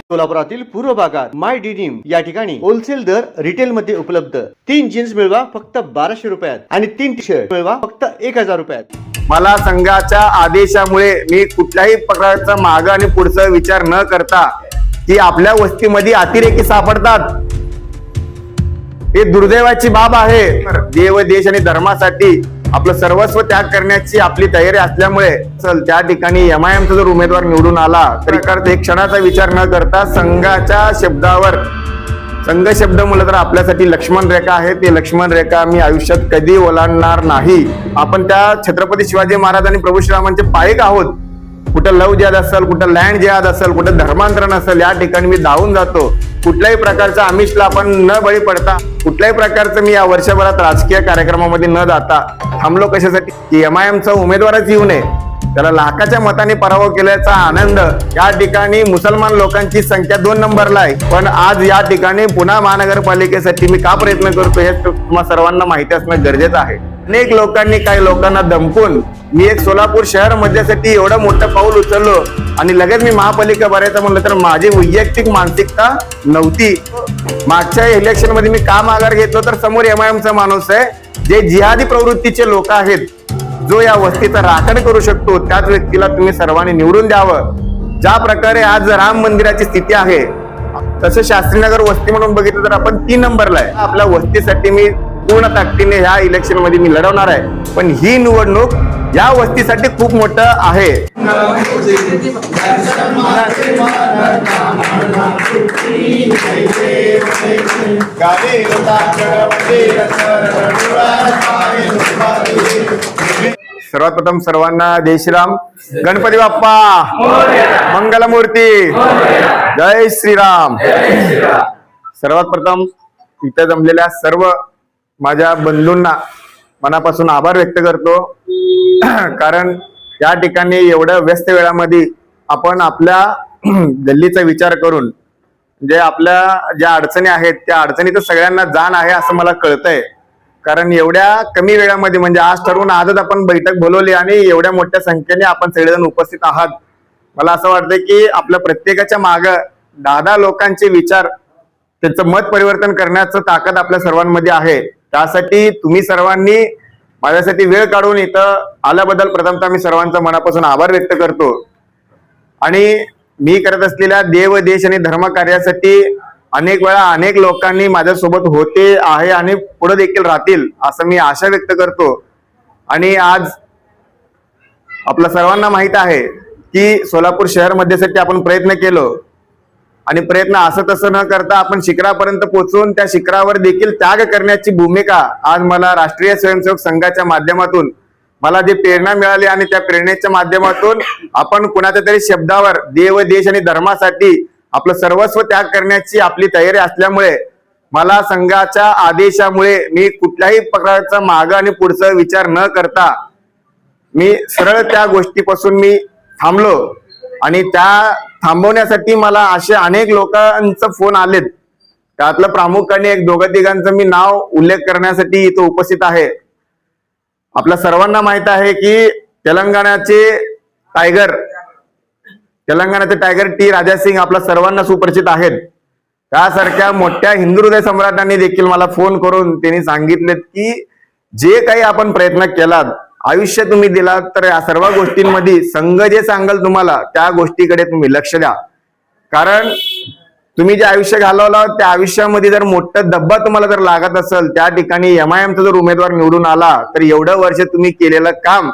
सोलापुरातील पूर्व भागात माय डिनिम या ठिकाणी होलसेल दर रिटेल मध्ये उपलब्ध। 3 जीन्स मिळवा फक्त 1200 रुपयात आणि 3 टी शर्ट मिळवा फक्त 1000 रुपयात। मला संघाच्या आदेशामुळे मी कुठल्याही प्रकारचा माग आणि पुढचा विचार न करता की आपल्या वस्तीमध्ये अतिरेकी सापडतात, हे दुर्दैवाची बाब आहे। देव देश आणि धर्मासाठी आपलं सर्वस्व त्याग करण्याची आपली तयारी असल्यामुळे त्या ठिकाणी MIMचा जर उमेदवार निवडून आला तरी एक क्षणाचा विचार न करता संघाच्या शब्दावर, संघ शब्द म्हणलं तर आपल्यासाठी लक्ष्मण रेखा आहे, ते लक्ष्मण रेखा मी आयुष्यात कधी ओलांडणार नाही। आपण त्या छत्रपती शिवाजी महाराज आणि प्रभू श्रीरामांचे पायक आहोत। कुठं लव जिहाद असेल, कुठं लँड जिहाद असेल, कुठं धर्मांतरण असेल, या ठिकाणी मी धावून जातो। कुठल्याही प्रकारचा आमिषला आपण न बळी पडता, कुठल्याही प्रकारचं मी या वर्षभरात राजकीय कार्यक्रमामध्ये न जाता थांबलो कशासाठी की MIMचा उमेदवारच येऊ नये, त्याला लाखाच्या मताने पराभव केल्याचा आनंद। या ठिकाणी मुसलमान लोकांची संख्या 2 नंबरला आहे, पण आज या ठिकाणी पुणे महानगरपालिकेसाठी मी का प्रयत्न करतो हे तुम्हा सर्वांना माहिती असणं गरजेचं आहे। अनेक लोकांनी, काही लोकांना धमकून मी एक सोलापूर शहर मध्येसाठी एवढं मोठं पाऊल उचललो आणि लगेच मी महापालिका भरायचं म्हणलं तर माझी वैयक्तिक मानसिकता नव्हती। मागच्या इलेक्शन मध्ये मी का माघार घेतलो तर समोर MIMचा माणूस आहे, जे जिहादी प्रवृत्तीचे लोक आहेत, जो या वस्तीचा राखण करू शकतो, त्याच व्यक्तीला तुम्ही सर्वांनी निवडून द्यावं। ज्या प्रकारे आज राम मंदिराची स्थिती आहे तसं शास्त्रीनगर वस्ती म्हणून बघितलं तर आपण 3 नंबरला आहे। आपल्या वस्तीसाठी मी पूर्ण ताकदीने ह्या इलेक्शन मध्ये मी लढवणार आहे, पण ही निवडणूक या वस्तीसाठी खूप मोठं आहे। सर्वात प्रथम सर्वांना जय श्रीराम, गणपती बाप्पा मंगलमूर्ती, जय श्रीराम। सर्वात प्रथम इथे जमलेल्या सर्व माझ्या बंधूंना मनापासून आभार व्यक्त करतो, कारण या ठिकाणी एवढ्या व्यस्त वेळामध्ये आपण आपल्या गल्लीचा विचार करून जे आपल्या ज्या अडचणी आहेत त्या अडचणी तर सगळ्यांना जाण आहे असं मला कळतंय। कारण एवढ्या कमी वेळामध्ये म्हणजे आज ठरवून आजच आपण बैठक बोलवली आणि एवढ्या मोठ्या संख्येने आपण सगळेजण उपस्थित आहात। मला असं वाटतंय की आपल्या प्रत्येकाच्या मागं 10 लोकांचे विचार, त्यांचं मत परिवर्तन करण्याचं ताकद आपल्या सर्वांमध्ये आहे। त्यासाठी तुम्ही सर्वांनी माझ्यासाठी वेळ काढून इथं आल्याबद्दल प्रथमतः मी सर्वांचा मनापासून आभार व्यक्त करतो। आणि मी करत असलेल्या देव देश आणि धर्म कार्यासाठी अनेक वेळा अनेक लोकांनी माझ्यासोबत होते आहे आणि पुढे देखील राहतील असं मी आशा व्यक्त करतो। आणि आज आपल्या सर्वांना माहित आहे की सोलापूर शहर मध्येसाठी आपण प्रयत्न केलो आणि प्रयत्न असं तसं न करता आपण शिखरापर्यंत पोहोचून त्या शिखरावर देखील त्याग करण्याची भूमिका आज मला राष्ट्रीय स्वयंसेवक संघाच्या माध्यमातून मला जी प्रेरणा मिळाली आणि त्या प्रेरणेच्या माध्यमातून आपण कुणाच्या तरी शब्दावर देव देश आणि धर्मासाठी आपलं सर्वस्व त्याग करण्याची आपली तयारी असल्यामुळे मला संघाच्या आदेशामुळे मी कुठल्याही प्रकारचा माग आणि पुढचा विचार न करता मी सरळ त्या गोष्टीपासून मी थांबलो। आणि त्या थांबवण्यासाठी मला असे अनेक लोकांचा फोन आलेत, त्यातलं प्रामुख्याने एक 2-3 मी नाव उल्लेख करण्यासाठी इथं उपस्थित आहे। आपल्या सर्वांना माहित आहे की तेलंगणाचे टायगर टी राजा सिंग आपल्या सर्वांना सुपरिचित आहेत। त्यासारख्या मोठ्या हिंदू हृदय सम्राटांनी देखील मला फोन करून त्यांनी सांगितलेत की जे काही आपण प्रयत्न केलात, आयुष्य तुम्ही दिलात, तर या सर्व गोष्टींमध्ये संघ जे सांगाल तुम्हाला त्या गोष्टीकडे तुम्ही लक्ष द्या। कारण तुम्ही जे आयुष्य घालवलं त्या आयुष्यामध्ये जर मोठं डब्बा तुम्हाला जर लागत असेल, त्या ठिकाणी MIMचा जर उमेदवार निवडून आला तर एवढं वर्ष तुम्ही केलेलं काम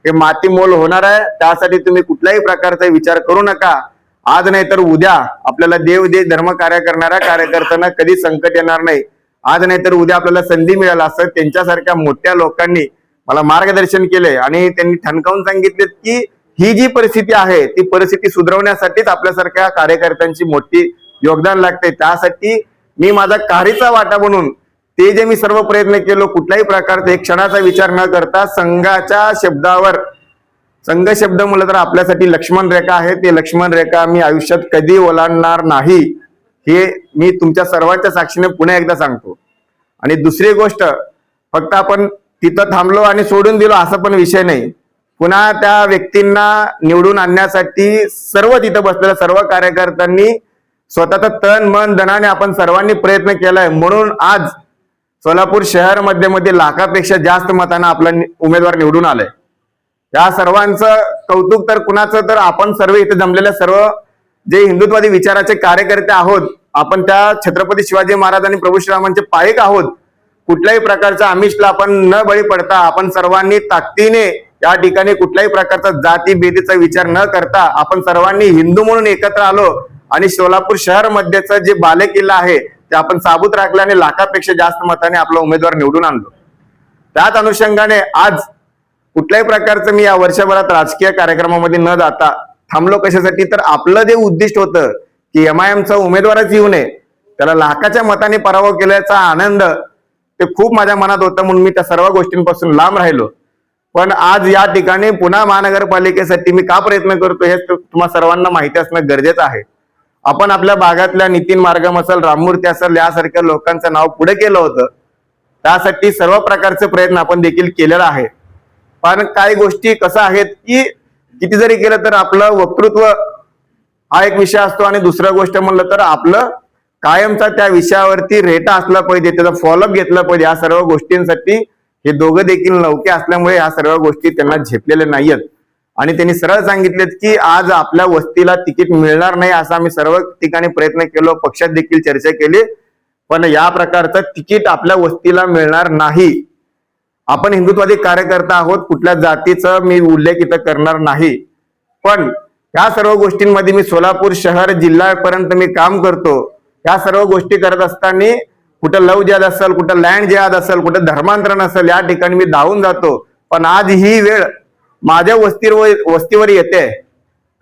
हे माती मोल होणार आहे। त्यासाठी तुम्ही कुठल्याही प्रकारचा विचार करू नका। आज नाही तर उद्या आपल्याला देव देश धर्म कार्य करणाऱ्या कार्यकर्त्यांना कधी संकट येणार नाही। आज नाही तर उद्या आपल्याला संधी मिळेल असं त्यांच्यासारख्या मोठ्या लोकांनी मला मार्गदर्शन केले आणि त्यांनी ठणकावून सांगितले की ही जी परिस्थिती आहे ती परिस्थिती सुधारण्यासाठीच आपल्यासारख्या कार्यकर्त्यांची मोठी योगदान लागते। त्यासाठी मी माझा काहीचा वाटा बनून ते जे मी सर्व प्रयत्न केलो, कुठल्याही प्रकारचा एक क्षणाचा विचार न करता संघाच्या शब्दावर, संघ शब्द म्हणलं तर आपल्यासाठी लक्ष्मण रेखा आहे, ते लक्ष्मण रेखा मी आयुष्यात कधी ओलांडणार नाही हे मी तुमच्या सर्वांच्या साक्षीने पुन्हा एकदा सांगतो। आणि दुसरी गोष्ट, फक्त आपण तिथं थांबलो आणि सोडून दिलो असं पण विषय नाही। पुन्हा त्या व्यक्तींना निवडून आणण्यासाठी सर्व तिथं बसलेल्या सर्व कार्यकर्त्यांनी स्वतःचा तन मन धनाने आपण सर्वांनी प्रयत्न केलाय, म्हणून आज सोलापूर शहर मध्ये लाखापेक्षा जास्त मतांना आपला उमेदवार निवडून आलाय. या सर्वांचं कौतुक तर कुणाचं, तर आपण सर्व इथे जमलेल्या सर्व जे हिंदुत्ववादी विचाराचे कार्यकर्ते आहोत, आपण त्या छत्रपती शिवाजी महाराज आणि प्रभू श्रीरामांचे पायक आहोत. कुठल्याही प्रकारचा आमिषला आपण न बळी पडता आपण सर्वांनी ताकदीने या ठिकाणी कुठल्याही प्रकारचा जाती बेदीचा विचार न करता आपण सर्वांनी हिंदू म्हणून एकत्र आलो आणि सोलापूर शहर मध्येचा जे बालेकिल्ला आहे ते आपण साबूत राखला आणि लाखापेक्षा जास्त मताने आपला उमेदवार निवडून आणलो. त्याच अनुषंगाने आज कुठल्याही प्रकारचं मी या वर्षभरात राजकीय कार्यक्रमामध्ये न जाता थांबलो. कशासाठी? तर आपलं जे उद्दिष्ट होतं की MIMचा उमेदवारच येऊ नये, त्याला लाखाच्या मताने पराभव केल्याचा आनंद ते खूप माझ्या मनात होतं, म्हणून मी त्या सर्व गोष्टींपासून लांब राहिलो. पण आज या ठिकाणी पुन्हा महानगरपालिकेसाठी मी का प्रयत्न करतो हे तुम्हा सर्वांना माहिती असणं गरजेचं आहे. आपण आपल्या भागातल्या नितीन मार्गम असेल, राममूर्ती असेल यासारख्या लोकांचं नाव पुढे केलं होतं. त्यासाठी सर्व प्रकारचे प्रयत्न आपण देखील केलेला आहे. पण काही गोष्टी कसं आहेत की किती जरी केलं तर आपलं वक्तृत्व हा एक विषय असतो आणि दुसरं गोष्ट म्हणलं तर आपलं कायमचा त्या विषयावरती रेटा असला पाहिजे, त्याचा फॉलोअप घेतला पाहिजे. या सर्व गोष्टींसाठी हे दोघं देखील नौके असल्यामुळे या सर्व गोष्टी त्यांना झेपलेल्या नाहीयेत आणि त्यांनी सरळ सांगितलेत की आज आपल्या वस्तीला तिकीट मिळणार नाही, असं आम्ही सर्व ठिकाणी प्रयत्न केलो, पक्षात देखील चर्चा केली, पण या प्रकारचं तिकीट आपल्या वस्तीला मिळणार नाही. आपण हिंदुत्ववादी कार्यकर्ता आहोत, कुठल्या जातीचा मी उल्लेख इथं करणार नाही, पण या सर्व गोष्टींमध्ये मी सोलापूर शहर जिल्ह्यापर्यंत मी काम करतो. या सर्व गोष्टी करत असताना कुठं लव जिहाद असेल, कुठं लँड जिहाद असेल, कुठं धर्मांतरण असेल, या ठिकाणी मी धावून जातो. पण आज ही वेळ माझ्या वस्तीवर येते.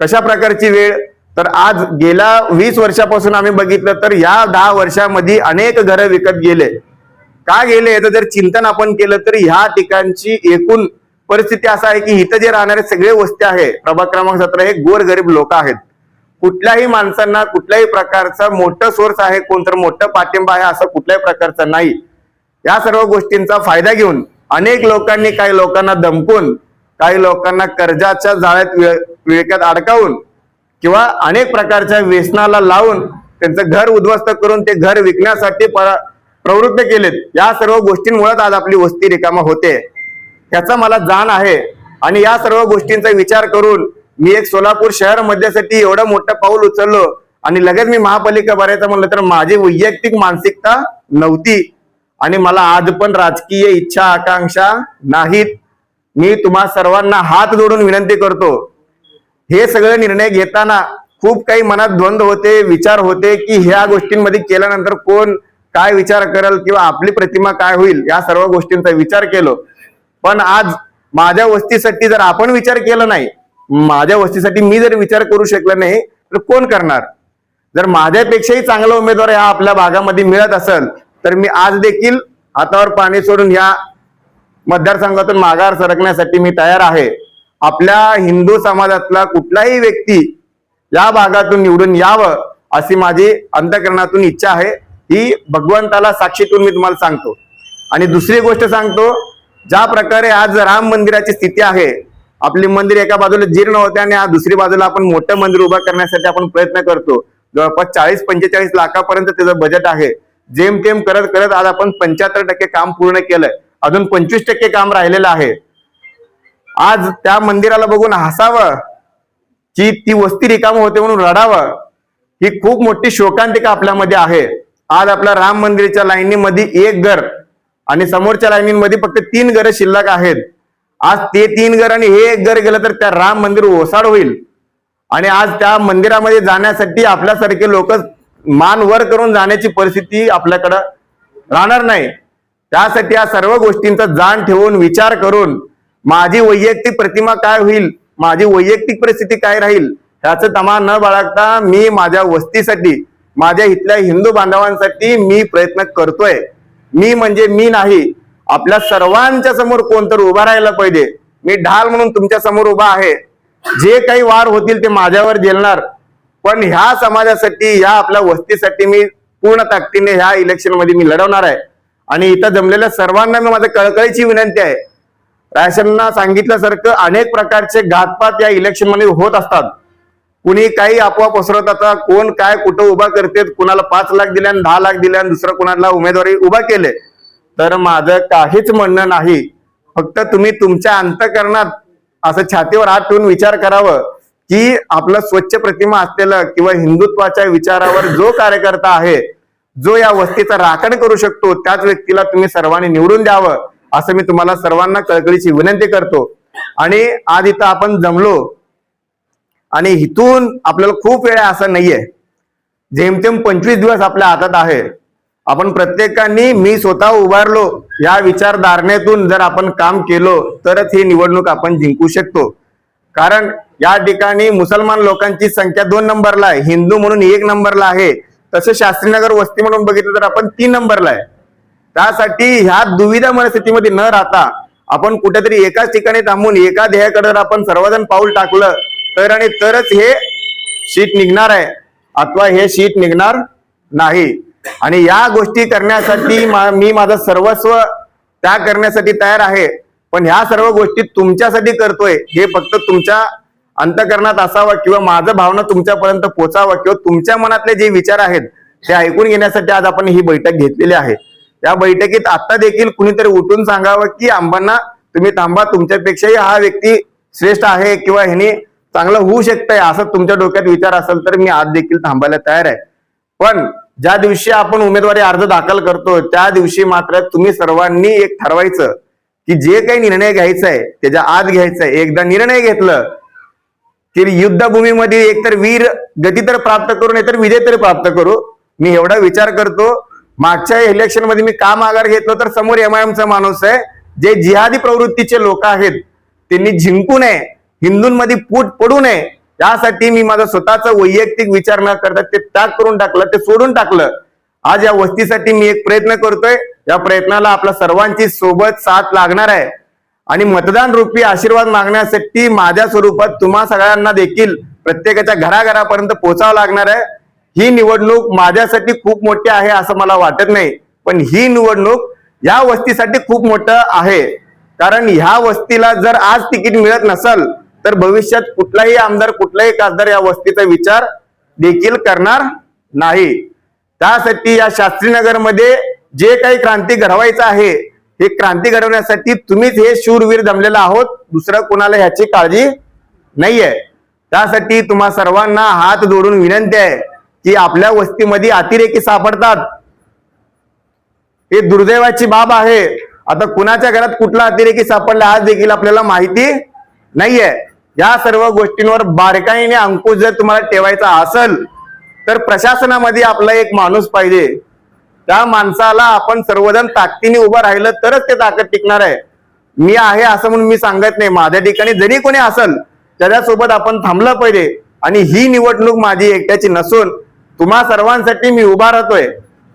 कशा प्रकारची वेळ? तर आज गेल्या 20 वर्षापासून आम्ही बघितलं तर या 10 वर्षामध्ये अनेक घरं विकत गेले. का गेले याचं जर चिंतन आपण केलं तर ह्या ठिकाणची एकूण परिस्थिती असा आहे की इथं जे राहणारे सगळे वस्ती आहे प्रभाग क्रमांक 17 हे गोरगरीब लोक आहेत. कुठल्याही माणसांना कुठल्याही प्रकारचा मोठं सोर्स आहे, कोणतं मोठं पाठिंबा आहे असं कुठल्याही प्रकारचं नाही. या सर्व गोष्टींचा फायदा घेऊन अनेक लोकांनी काही लोकांना धमकून, काही लोकांना कर्जाच्या जाळ्यात विळख्यात अडकावून किंवा अनेक प्रकारच्या व्यसनाला लावून त्यांचं घर उद्ध्वस्त करून ते घर विकण्यासाठी प्रवृत्त केलेत. या सर्व गोष्टींमुळे आज आपली वस्ती रिकामा होते, त्याचा मला जाण आहे. आणि या सर्व गोष्टींचा विचार करून मी एक सोलापूर शहर मध्येसाठी एवढं मोठं पाऊल उचललो आणि लगेच मी महापालिका भरायचं म्हणलं तर माझी वैयक्तिक मानसिकता नव्हती आणि मला आज पण राजकीय इच्छा आकांक्षा नाहीत. मी तुम्हा सर्वांना हात जोडून विनंती करतो, हे सगळे निर्णय घेताना खूप काही मनात द्वंद्व होते, विचार होते की ह्या गोष्टींमध्ये केल्यानंतर कोण काय विचार करेल किंवा आपली प्रतिमा काय होईल, या सर्व गोष्टींचा विचार केलो. पण आज माझ्या वस्तीसाठी जर आपण विचार केला नाही, माझ्या वस्तीसाठी मी जर विचार करू शकलो नाही तर कोण करणार? जर माझ्यापेक्षाही चांगला उमेदवार हा आपल्या भागामध्ये मिळत असेल तर मी आज देखील हातावर पाणी सोडून या मतदारसंघातून माघार सरकण्यासाठी मी तयार आहे. आपल्या हिंदू समाजातला कुठलाही व्यक्ती या भागातून निवडून यावं अशी माझी अंतःकरणातून इच्छा आहे. ही भगवंताला साक्षीतून मी तुम्हाला सांगतो. आणि दुसरी गोष्ट सांगतो, ज्या प्रकारे आज राम मंदिराची स्थिती आहे, आपली मंदिर एका बाजूला जीर्ण होते आणि आज दुसरी बाजूला आपण मोठं मंदिर उभं करण्यासाठी आपण प्रयत्न करतो. जवळपास 40-45 लाखापर्यंत त्याचं बजेट आहे. जेमतेम करत करत आज आपण 75% काम पूर्ण केलंय, अजून 25% काम राहिलेलं आहे. आज त्या मंदिराला बघून हसावं की ती वस्ती रिकाम होते म्हणून रडावं, ही खूप मोठी शोकांतिका आपल्यामध्ये आहे. आज आपल्या राम मंदिराच्या लाईनीमध्ये एक घर आणि समोरच्या लाईनीमध्ये फक्त 3 घरं शिल्लक आहेत. आज ते 3 घर आणि हे एक घर गेलं तर त्या राम मंदिर ओसाड होईल. आणि आज त्या मंदिरामध्ये जाण्यासाठी आपल्यासारखे लोक मान वर करून जाण्याची परिस्थिती आपल्याकडं राहणार नाही. त्यासाठी या सर्व गोष्टींचा जाण ठेवून विचार करून माझी वैयक्तिक प्रतिमा काय होईल, माझी वैयक्तिक परिस्थिती काय राहील, ह्याचं तमा न बाळगता मी माझ्या वस्तीसाठी, माझ्या इथल्या हिंदू बांधवांसाठी मी प्रयत्न करतोय. मी म्हणजे मी नाही, आपल्या सर्वांच्या समोर कोणतर उभा राहायला पाहिजे. मी ढाल म्हणून तुमच्या समोर उभा आहे. जे काही वार होतील ते माझ्यावर झेलणार, पण ह्या समाजासाठी, ह्या आपल्या वस्तीसाठी मी पूर्ण ताकदीने ह्या इलेक्शन मध्ये मी लढवणार आहे. आणि इथं जमलेल्या सर्वांना मी माझं कळकळीची विनंती आहे, राशनना सांगितल्यासारखं अनेक प्रकारचे घातपात या इलेक्शन मध्ये होत असतात. कुणी काही अफवा पसरवतात, कोण काय कुठं उभा करते, कुणाला 5 लाख दिल्या 10 लाख दिल्या, दुसरं कुणाला उमेदवारी उभा केले. तर माझं काहीच म्हणणं नाही. फक्त तुम्ही तुमच्या अंतःकरणात असं छातीवर हात ठेवून विचार करावं की आपलं स्वच्छ प्रतिमा असलेलं किंवा हिंदुत्वाच्या विचारावर जो कार्यकर्ता आहे, जो या वस्तीचा राखण करू शकतो, त्याच व्यक्तीला तुम्ही सर्वांनी निवडून द्यावं असं मी तुम्हाला सर्वांना कळकळीची विनंती करतो. आणि आज इथं आपण जमलो आणि इथून आपल्याला खूप वेळ असं नाहीये, जेमतेम 25 दिवस आपल्या हातात आहे. आपण प्रत्येकाने मी स्वतः उभारलो या विचारधारणेतून जर आपण काम केलो तरच ही निवडणूक आपण जिंकू शकतो. कारण या ठिकाणी मुसलमान लोकांची संख्या 2 नंबरला आहे, हिंदू म्हणून 1 नंबरला आहे. तसं शास्त्रीनगर वस्ती म्हणून बघितलं तर आपण 3 नंबरला आहे. त्यासाठी ह्या दुविधा मनस्थितीमध्ये न राहता आपण कुठेतरी एकाच ठिकाणी थांबून एका ध्येयाकडे आपण सर्वजण पाऊल टाकलं तर आणि तरच हे शीट निघणार आहे, अथवा हे शीट निघणार नाही. आणि या गोष्टी करण्यासाठी मी माझं सर्वस्व त्याग करण्यासाठी तयार आहे. पण ह्या सर्व गोष्टी तुमच्यासाठी करतोय हे फक्त तुमच्या अंतःकरणात असावं किंवा माझं भावना तुमच्यापर्यंत पोहोचावं किंवा तुमच्या मनातले जे विचार आहेत ते ऐकून घेण्यासाठी आज आपण ही बैठक घेतलेली आहे. या बैठकीत आता देखील कुणीतरी उठून सांगावं की आंबांना तुम्ही थांबा, तुमच्यापेक्षाही हा व्यक्ती श्रेष्ठ आहे किंवा ह्याने चांगलं होऊ शकतंय असं तुमच्या डोक्यात विचार असेल तर मी आज देखील थांबायला तयार आहे. पण ज्या दिवशी आपण उमेदवारी अर्ज दाखल करतो त्या दिवशी मात्र तुम्ही सर्वांनी एक ठरवायचं की जे काही निर्णय घ्यायचा आहे त्याच्या आत घ्यायचा आहे. एकदा निर्णय घेतलं की युद्धभूमीमध्ये एकतर वीर गती तर प्राप्त करू नाही तर विजय तरी प्राप्त करू. मी एवढा विचार करतो. मागच्या इलेक्शन मध्ये मी का माघार घेतलो तर समोर MIMचा माणूस आहे, जे जिहादी प्रवृत्तीचे लोक आहेत त्यांनी जिंकू नये, हिंदूंमध्ये फूट पडू नये यासाठी मी माझा स्वतःचा वैयक्तिक विचार न करता ते त्याग करून टाकलं, ते सोडून टाकलं. आज या वस्तीसाठी मी एक प्रयत्न करतोय. या प्रयत्नाला आपल्या सर्वांची सोबत साथ लागणार आहे आणि मतदान रूपी आशीर्वाद मागण्यासाठी माझ्या स्वरूपात तुम्हा सगळ्यांना देखील प्रत्येकाच्या घराघरापर्यंत पोहोचावं लागणार आहे. ही निवडणूक माझ्यासाठी खूप मोठी आहे असं मला वाटत नाही, पण ही निवडणूक या वस्तीसाठी खूप मोठं आहे. कारण ह्या वस्तीला जर आज तिकीट मिळत नसेल तर भविष्यात कुठलाही आमदार कुठलाही खासदार या वस्तीचा विचार देखील करणार नाही. त्यासाठी या शास्त्रीनगरमध्ये जे काही क्रांती घडवायचं आहे हे क्रांती घडवण्यासाठी तुम्हीच हे शूरवीर जमलेला आहोत, दुसरं कोणाला ह्याची काळजी नाहीये. त्यासाठी तुम्हा सर्वांना हात जोडून विनंती आहे की आपल्या वस्तीमध्ये अतिरेकी सापडतात, हे दुर्दैवाची बाब आहे. आता कुणाच्या घरात कुठला अतिरेकी सापडला आज देखील आपल्याला माहिती नाहीये. या सर्व गोष्टींवर बारकाईने अंकुश जर तुम्हाला ठेवायचा असेल तर प्रशासनामध्ये आपला एक माणूस पाहिजे. त्या माणसाला आपण सर्वजण ताकदीने उभं राहिलं तरच ते ताकद टिकणार आहे. मी आहे असं म्हणून मी सांगत नाही, माझ्या ठिकाणी जरी कोणी असेल त्याच्यासोबत आपण थांबलं पाहिजे. आणि ही निवडणूक माझी एकट्याची नसून तुम्हा सर्वांसाठी मी उभा राहतोय.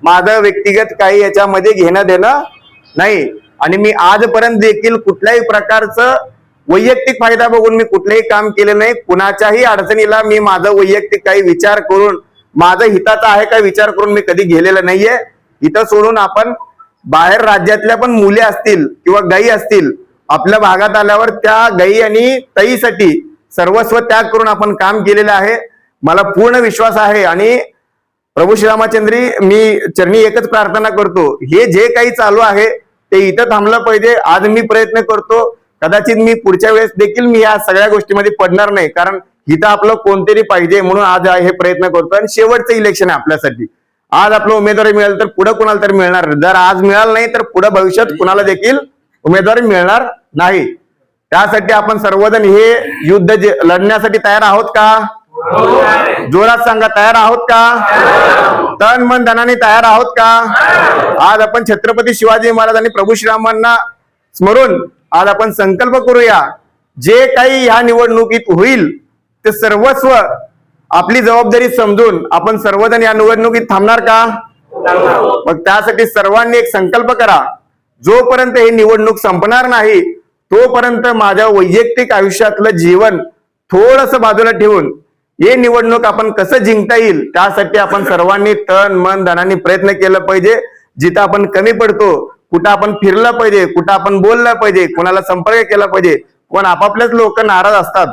माझं व्यक्तिगत काही याच्यामध्ये घेणं देणं नाही. आणि मी आजपर्यंत देखील कुठल्याही प्रकारचं वैयक्तिक फायदा बघून मी कुठलंही काम केलं नाही. कुणाच्याही अडचणीला मी माझं वैयक्तिक काही विचार करून माझं हिताचा आहे का विचार करून मी कधी गेलेलं नाहीये. इथं सोडून आपण बाहेर राज्यातल्या पण मुले असतील किंवा गायी असतील, आपल्या भागात आल्यावर त्या गायी आणि ताईसाठी सर्वस्व त्याग करून आपण काम केलेलं आहे. मला पूर्ण विश्वास आहे आणि प्रभू श्रीरामचंद्री मी चरणी एकच प्रार्थना करतो, हे जे काही चालू आहे ते इथं थांबलं पाहिजे. आज मी प्रयत्न करतो, कदाचित मी पुढच्या वेळेस देखील मी या सगळ्या गोष्टीमध्ये पडणार नाही, कारण इथं आपलं कोणतरी पाहिजे म्हणून आज हे प्रयत्न करतो. आणि शेवटचं इलेक्शन आहे आपल्यासाठी. आज आपलं उमेदवारी मिळेल तर पुढे कुणाला तरी मिळणार, जर आज मिळालं नाही तर पुढे भविष्यात कुणाला देखील उमेदवारी मिळणार नाही. त्यासाठी आपण सर्वजण हे युद्ध लढण्यासाठी तयार आहोत का? जोरात सांगा, तयार आहोत का? तन मन धनाने तयार आहोत का? आज आपण छत्रपती शिवाजी महाराज आणि प्रभू श्रीरामांना स्मरून आज आपण संकल्प करूया, जे काही ह्या निवडणुकीत होईल ते सर्वस्व आपली जबाबदारी समजून आपण सर्वजण या निवडणुकीत थांबणार का? मग त्यासाठी सर्वांनी एक संकल्प करा, जोपर्यंत ही निवडणूक संपणार नाही तोपर्यंत माझ्या वैयक्तिक आयुष्यातलं जीवन थोडस बाजूला ठेवून हे निवडणूक आपण कसं जिंकता येईल त्यासाठी आपण सर्वांनी तन मन धनाने प्रयत्न केला पाहिजे. जिथं आपण कमी पडतो, कुठं आपण फिरलं पाहिजे, कुठं आपण बोललं पाहिजे, कोणाला संपर्क केला पाहिजे. कोण आपापल्याच लोक नाराज असतात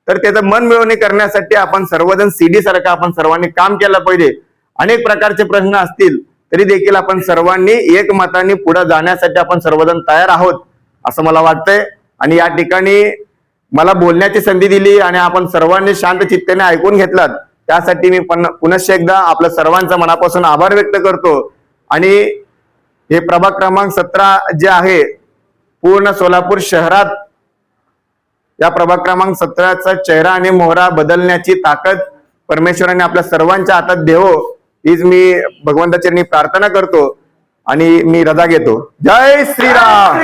तर त्याचं मन मिळवणी करण्यासाठी आपण सर्वजण सीडी सारखं आपण सर्वांनी काम केलं पाहिजे. अनेक प्रकारचे प्रश्न असतील तरी देखील आपण सर्वांनी एकमताने पुढे जाण्यासाठी आपण सर्वजण तयार आहोत असं मला वाटतंय. आणि या ठिकाणी मला बोलण्याची संधी दिली आणि आपण सर्वांनी शांत चित्ताने ऐकून घेतलात त्यासाठी मी पुनश्च एकदा आपल्या सर्वांचा मनापासून आभार व्यक्त करतो. आणि हे प्रभाग क्रमांक 17 जे आहे पूर्ण सोलापूर शहरात या प्रभाग क्रमांक 17चा चेहरा आणि मोहरा बदलण्याची ताकद परमेश्वराने आपल्या सर्वांच्या हातात देवो हीच मी भगवंताचरणी प्रार्थना करतो आणि मी रजा घेतो. जय श्रीराम.